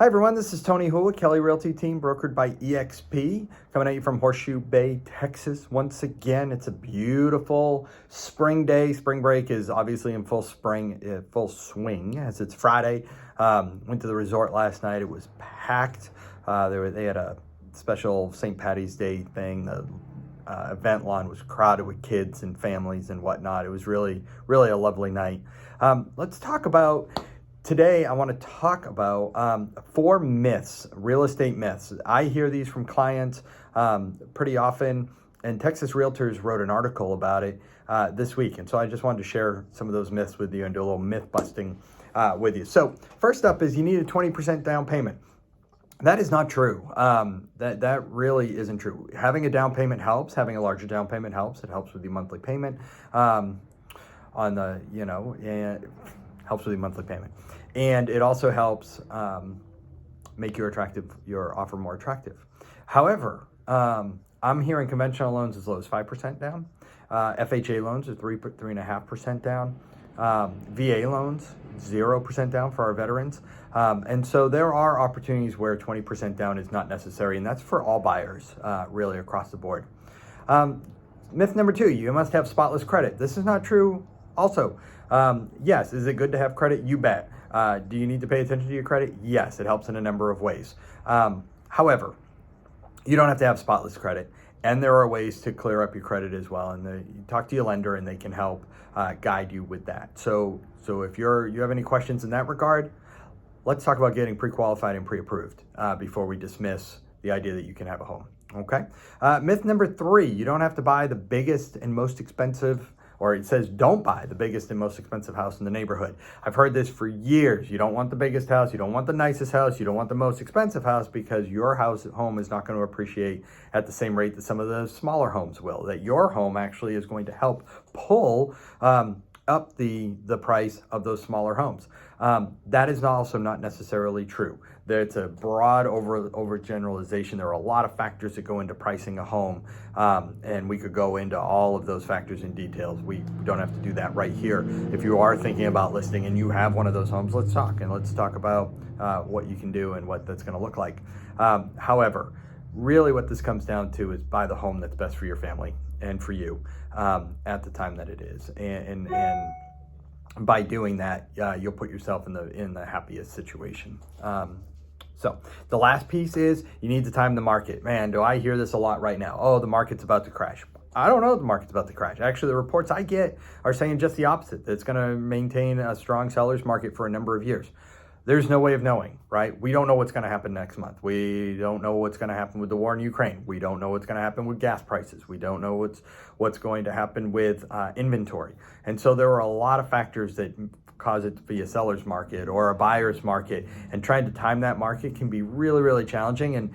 Hi everyone, this is Tony Hua, Kelly Realty Team, brokered by eXp, coming at you from Horseshoe Bay, Texas. Once again, it's a beautiful spring day. Spring break is obviously in full swing as it's Friday. Went to the resort last night. It was packed. They had a special St. Patty's Day thing. The event lawn was crowded with kids and families and whatnot. It was really, really a lovely night. Let's talk about Today, I want to talk about 4 myths, real estate myths. I hear these from clients pretty often, and Texas Realtors wrote an article about it this week. And so I just wanted to share some of those myths with you and do a little myth busting with you. So first up is you need a 20% down payment. That is not true. That really isn't true. Having a down payment helps. Having a larger down payment helps. It helps with your monthly payment helps with your monthly payment. And it also helps make your offer more attractive. However, I'm hearing conventional loans as low as 5% down. FHA loans are 3.5% down. VA loans, 0% down for our veterans. And so there are opportunities where 20% down is not necessary, and that's for all buyers, really across the board. Myth number 2, you must have spotless credit. This is not true also. Yes, is it good to have credit? You bet. Do you need to pay attention to your credit? Yes, it helps in a number of ways. However, you don't have to have spotless credit, and there are ways to clear up your credit as well. And you talk to your lender, and they can help guide you with that. So if you have any questions in that regard, let's talk about getting pre-qualified and pre-approved before we dismiss the idea that you can have a home. Okay. Myth number 3: you don't have to buy the biggest and most expensive. Or it says don't buy the biggest and most expensive house in the neighborhood. I've heard this for years. You don't want the biggest house. You don't want the nicest house. You don't want the most expensive house because your home is not going to appreciate at the same rate that some of the smaller homes will. That your home actually is going to help pull up the price of those smaller homes. That is also not necessarily true. It's a broad overgeneralization. There are a lot of factors that go into pricing a home, and we could go into all of those factors in details. We don't have to do that right here. If you are thinking about listing and you have one of those homes, let's talk about what you can do and what that's going to look like. However, really what this comes down to is buy the home that's best for your family and for you at the time that it is. And by doing that, you'll put yourself in the happiest situation. So the last piece is you need to time the market. Man, do I hear this a lot right now? Oh, the market's about to crash. I don't know if the market's about to crash. Actually, the reports I get are saying just the opposite. That it's going to maintain a strong seller's market for a number of years. There's no way of knowing, right? We don't know what's going to happen next month. We don't know what's going to happen with the war in Ukraine. We don't know what's going to happen with gas prices. We don't know what's going to happen with inventory. And so there are a lot of factors that cause it to be a seller's market or a buyer's market. And trying to time that market can be really, really challenging. And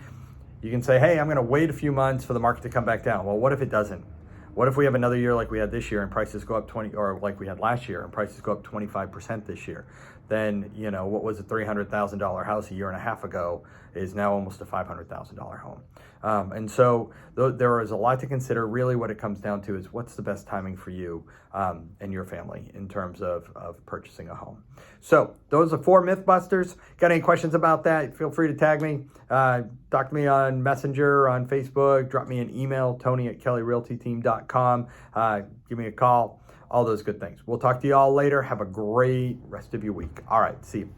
you can say, hey, I'm going to wait a few months for the market to come back down. Well, what if it doesn't? What if we have another year like we had this year and prices go up or like we had last year and prices go up 25% this year? Then, what was a $300,000 house a year and a half ago is now almost a $500,000 home. And so there is a lot to consider. Really what it comes down to is what's the best timing for you and your family in terms of purchasing a home. So those are 4 Mythbusters. Got any questions about that? Feel free to tag me. Talk to me on Messenger, on Facebook. Drop me an email, tony@kellyrealtyteam.com. Give me a call. All those good things. We'll talk to you all later. Have a great rest of your week. All right. See you.